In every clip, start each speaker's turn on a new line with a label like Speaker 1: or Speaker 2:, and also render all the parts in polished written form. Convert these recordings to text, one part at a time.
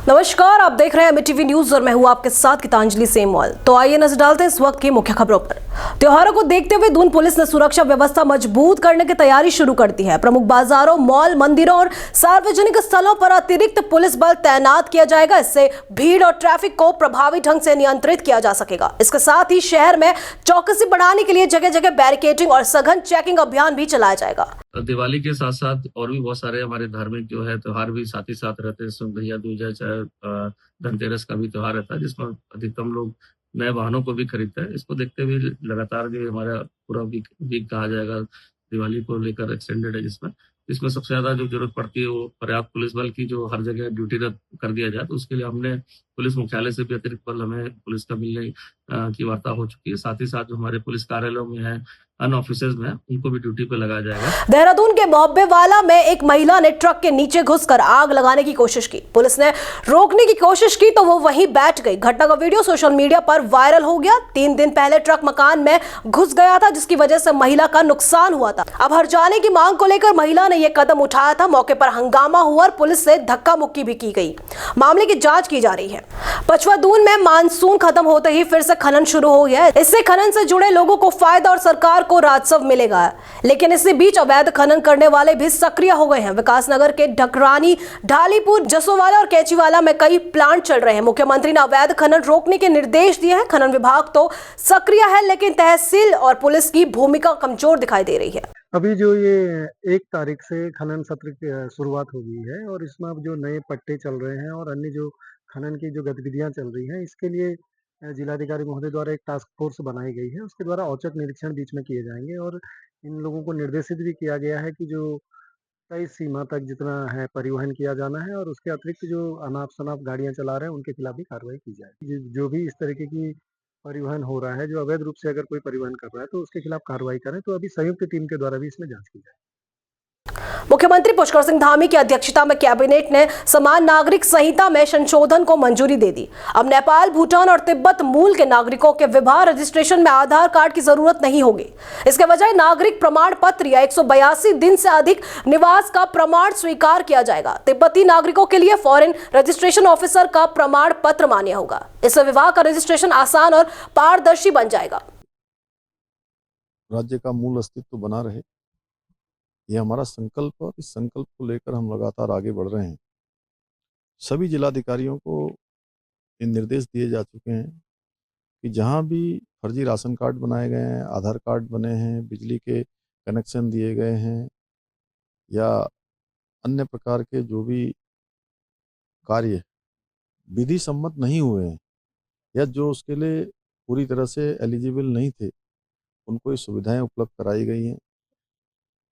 Speaker 1: नमस्कार, आप देख रहे हैं एमटीवी न्यूज और मैं हूं आपके साथ गीतांजलि सेमवाल। तो आइए नजर डालते हैं इस वक्त की मुख्य खबरों पर। त्योहारों को देखते हुए दून पुलिस ने सुरक्षा व्यवस्था मजबूत करने की तैयारी शुरू कर दी है। प्रमुख बाजारों, मॉल, मंदिरों और सार्वजनिक स्थलों पर अतिरिक्त पुलिस बल तैनात किया जाएगा। इससे भीड़ और ट्रैफिक को प्रभावी ढंग से नियंत्रित किया जा सकेगा। इसके साथ ही शहर में चौकसी बढ़ाने के लिए जगह जगह बैरिकेडिंग और सघन चेकिंग अभियान भी चलाया जाएगा।
Speaker 2: दिवाली के साथ साथ और भी बहुत सारे हमारे धार्मिक जो है त्योहार भी साथ ही साथ रहते हैं। जिसमें भैया दूज, चाहे धनतेरस का भी त्योहार रहता है, जिसमें अधिकतम लोग नए वाहनों को भी खरीदते हैं। इसको देखते हुए लगातार जो हमारा पूरा वीक कहा जाएगा दिवाली को लेकर एक्सटेंडेड है, जिसमें सबसे ज्यादा जो जरूरत पड़ती है वो पर्याप्त पुलिस बल की, जो हर जगह ड्यूटी रद्द कर दिया जाए। तो उसके लिए हमने पुलिस मुख्यालय से भी अतिरिक्त बल हमें पुलिस का मिलने की वार्ता हो चुकी है। साथ ही साथ जो हमारे पुलिस कार्यालयों में है, अन्य ऑफिसेज में, उनको भी ड्यूटी पे लगाया जाएगा।
Speaker 1: देहरादून के मोहब्बेवाला में एक महिला ने ट्रक के नीचे घुसकर आग लगाने की कोशिश की। पुलिस ने रोकने की कोशिश की तो वो वहीं बैठ गई। घटना का वीडियो सोशल मीडिया पर वायरल हो गया। 3 दिन पहले ट्रक मकान में घुस गया था, जिसकी वजह से महिला का नुकसान हुआ था। अब हर जाने की मांग को लेकर महिला ने यह कदम उठाया था। मौके पर हंगामा हुआ और पुलिस से धक्का मुक्की भी की गई। मामले की जांच की जा रही है। पचवादून में मानसून खत्म होते ही फिर से खनन शुरू हो गया है। इससे खनन से जुड़े लोगों को फायदा और सरकार को राजस्व मिलेगा। लेकिन इसी बीच अवैध खनन करने वाले भी सक्रिय हो गए हैं। विकासनगर के ढकरानी, ढालीपुर, जसोवाला और कैचीवाला में कई प्लांट चल रहे हैं। मुख्यमंत्री ने अवैध खनन रोकने के निर्देश दिए हैं। खनन विभाग तो सक्रिय है, लेकिन तहसील और पुलिस की भूमिका कमजोर दिखाई दे रही है।
Speaker 3: अभी जो ये 1 तारीख से खनन सत्र की शुरुआत हो गई है और इसमें अब जो नए पट्टे चल रहे हैं और अन्य जो खनन की जो गतिविधियां चल रही हैं, इसके लिए जिलाधिकारी महोदय द्वारा एक टास्क फोर्स बनाई गई है। उसके द्वारा औचक निरीक्षण बीच में किए जाएंगे और इन लोगों को निर्देशित भी किया गया है कि जो तय सीमा तक जितना है परिवहन किया जाना है और उसके अतिरिक्त जो अनाप शनाप गाड़ियां चला रहे हैं उनके खिलाफ भी कार्रवाई की जाए। जो भी इस तरीके की परिवहन हो रहा है, जो अवैध रूप से अगर कोई परिवहन कर रहा है तो उसके खिलाफ कार्रवाई करें। तो अभी संयुक्त टीम के द्वारा भी इसमें जांच की जाए।
Speaker 1: मुख्यमंत्री पुष्कर सिंह धामी की अध्यक्षता में कैबिनेट ने समान नागरिक संहिता में संशोधन को मंजूरी दे दी। अब नेपाल, भूटान और तिब्बत मूल के नागरिकों के विवाह रजिस्ट्रेशन में आधार कार्ड की जरूरत नहीं होगी। इसके बजाय नागरिक प्रमाण पत्र या 182 दिन से अधिक निवास का प्रमाण स्वीकार किया जाएगा। तिब्बती नागरिकों के लिए फॉरेन रजिस्ट्रेशन ऑफिसर का प्रमाण पत्र मान्य होगा। इससे विवाह का रजिस्ट्रेशन आसान और पारदर्शी बन जाएगा।
Speaker 4: राज्य का मूल अस्तित्व बना रहे, ये हमारा संकल्प और इस संकल्प को लेकर हम लगातार आगे बढ़ रहे हैं। सभी जिलाधिकारियों को ये निर्देश दिए जा चुके हैं कि जहां भी फर्जी राशन कार्ड बनाए गए हैं, आधार कार्ड बने हैं, बिजली के कनेक्शन दिए गए हैं या अन्य प्रकार के जो भी कार्य विधि सम्मत नहीं हुए हैं या जो उसके लिए पूरी तरह से एलिजिबल नहीं थे, उनको ये सुविधाएं उपलब्ध कराई गई हैं।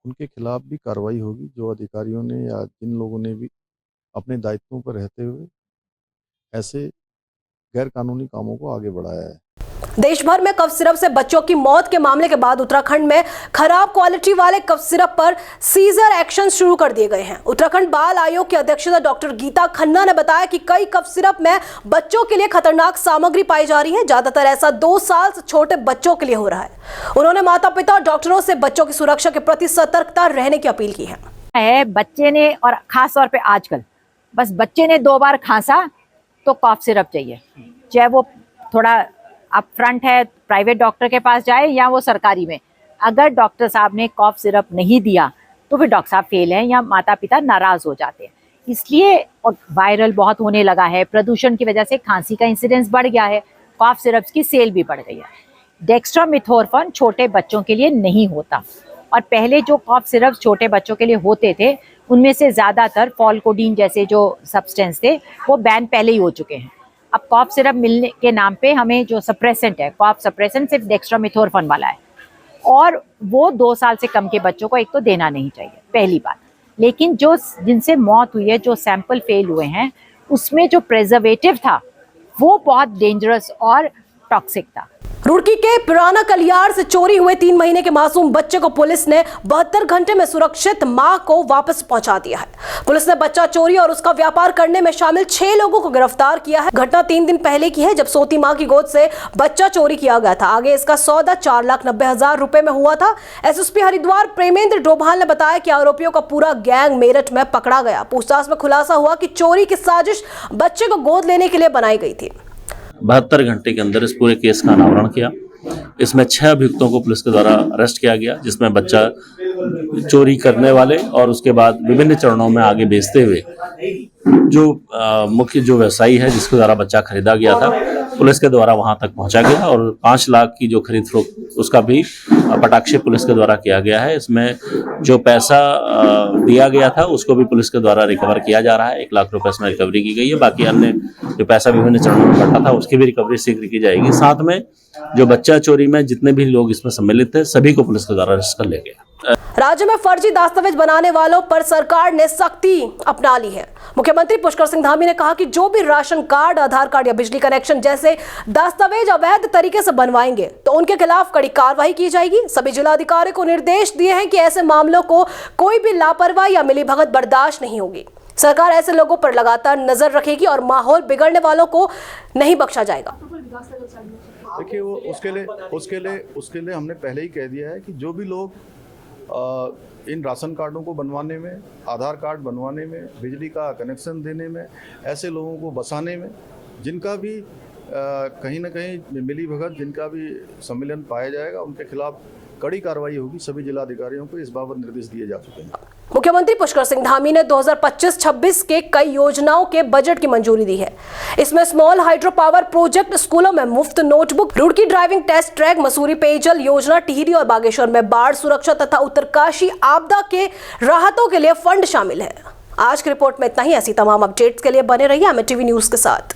Speaker 4: उनके खिलाफ भी कार्रवाई होगी। जो अधिकारियों ने या जिन लोगों ने भी अपने दायित्वों पर रहते हुए ऐसे गैर कानूनी कामों को आगे बढ़ाया है।
Speaker 1: देश भर में कफ सिरप से बच्चों की मौत के मामले के बाद उत्तराखंड में खराब क्वालिटी वाले कफ सिरप पर सीजर एक्शन शुरू कर दिए गए हैं। उत्तराखंड बाल आयोग की अध्यक्ष डॉक्टर गीता खन्ना ने बताया कि कई कफ सिरप में बच्चों के लिए खतरनाक सामग्री पाई जा रही है। ज्यादातर ऐसा 2 साल से छोटे बच्चों के लिए हो रहा है। उन्होंने माता पिता और डॉक्टरों से बच्चों की सुरक्षा के प्रति सतर्कता रहने की अपील की है।
Speaker 5: बच्चे ने, और खास तौर पे आजकल बस बच्चे ने 2 बार खांसा तो कफ सिरप चाहिए, चाहे वो थोड़ा अप फ्रंट है प्राइवेट डॉक्टर के पास जाए या वो सरकारी में। अगर डॉक्टर साहब ने कफ सिरप नहीं दिया तो फिर डॉक्टर साहब फेल हैं या माता पिता नाराज हो जाते हैं। इसलिए, और वायरल बहुत होने लगा है, प्रदूषण की वजह से खांसी का इंसिडेंस बढ़ गया है, कफ सिरप्स की सेल भी बढ़ गई है। डेक्स्ट्रामेथोर्फन छोटे बच्चों के लिए नहीं होता और पहले जो कफ सिरप्स छोटे बच्चों के लिए होते थे उनमें से ज़्यादातर फॉलकोडीन जैसे जो सब्सटेंस थे वो बैन पहले ही हो चुके हैं। अब कॉफ सिरप मिलने के नाम पे हमें जो सप्रेसेंट है, कॉफ सप्रेसेंट सिर्फ डेक्स्ट्रामेथोर्फन वाला है और वो 2 साल से कम के बच्चों को एक तो देना नहीं चाहिए, पहली बात। लेकिन जो जिनसे मौत हुई है, जो सैंपल फेल हुए हैं, उसमें जो प्रिजर्वेटिव था वो बहुत डेंजरस और टॉक्सिक था।
Speaker 1: रुड़की के पुराना कलियार से चोरी हुए 3 महीने के मासूम बच्चे को पुलिस ने 72 घंटे में सुरक्षित मां को वापस पहुंचा दिया है। पुलिस ने बच्चा चोरी और उसका व्यापार करने में शामिल 6 लोगों को गिरफ्तार किया है। घटना 3 दिन पहले की है, जब सोती मां की गोद से बच्चा चोरी किया गया था। आगे इसका सौदा 4,90,000 रुपए में हुआ था। एसएसपी हरिद्वार प्रेमेंद्र डोभाल ने बताया कि आरोपियों का पूरा गैंग मेरठ में पकड़ा गया। पूछताछ में खुलासा हुआ कि चोरी की साजिश बच्चे को गोद लेने के लिए बनाई गई थी।
Speaker 6: 72 घंटे के अंदर इस पूरे केस का अनावरण किया। इसमें 6 अभियुक्तों को पुलिस के द्वारा अरेस्ट किया गया, जिसमें बच्चा चोरी करने वाले और उसके बाद विभिन्न चरणों में आगे बेचते हुए जो मुख्य जो व्यवसायी है जिसके द्वारा बच्चा खरीदा गया था, पुलिस के द्वारा वहां तक पहुंचा गया और 5 लाख की जो खरीद फरोख्त उसका भी पटाक्षे पुलिस के द्वारा किया गया है। इसमें जो पैसा दिया गया था उसको भी पुलिस के द्वारा रिकवर किया जा रहा है। 1 लाख रुपए इसमें रिकवरी की गई है। बाकी अन्य जो पैसा विभिन्न चरणों में कटा था उसकी भी रिकवरी शीघ्र की जाएगी। साथ में जो बच्चा चोरी में जितने भी लोग इसमें सम्मिलित थे सभी को पुलिस के द्वारा अरेस्ट कर लिया गया।
Speaker 1: राज्य में फर्जी दस्तावेज बनाने वालों पर सरकार ने सख्ती अपना ली है। मुख्यमंत्री पुष्कर सिंह धामी ने कहा कि जो भी राशन कार्ड, आधार कार्ड या बिजली कनेक्शन जैसे दस्तावेज अवैध तरीके से बनवाएंगे तो उनके खिलाफ कड़ी कार्रवाई की जाएगी। सभी जिलाधिकारियों को निर्देश दिए हैं कि ऐसे मामलों को कोई भी लापरवाही या मिलीभगत बर्दाश्त नहीं होगी। सरकार ऐसे लोगों पर लगातार नजर रखेगी और माहौल बिगड़ने वालों को नहीं बख्शा जाएगा।
Speaker 4: देखिए वो उसके लिए हमने पहले ही कह दिया है कि जो भी लोग इन राशन कार्डों को बनवाने में, आधार कार्ड बनवाने में, बिजली का कनेक्शन देने में, ऐसे लोगों को बसाने में जिनका भी कहीं ना कहीं मिली भगत, जिनका भी सम्मिलन पाया जाएगा उनके खिलाफ कड़ी कार्रवाई होगी। सभी जिलाधिकारियों को इस बाबत निर्देश दिए जा चुके हैं।
Speaker 1: मुख्यमंत्री पुष्कर सिंह धामी ने 2025-26 के कई योजनाओं के बजट की मंजूरी दी है। इसमें स्मॉल हाइड्रो पावर प्रोजेक्ट, स्कूलों में मुफ्त notebook, Roorkee driving test track, Mussoorie पेयजल योजना, टिहरी और बागेश्वर में बाढ़ सुरक्षा तथा उत्तरकाशी आपदा के राहतों के लिए फंड शामिल है। आज की रिपोर्ट में इतना ही। ऐसी तमाम अपडेट्स के लिए बने रहिए एमएटीवी न्यूज के साथ।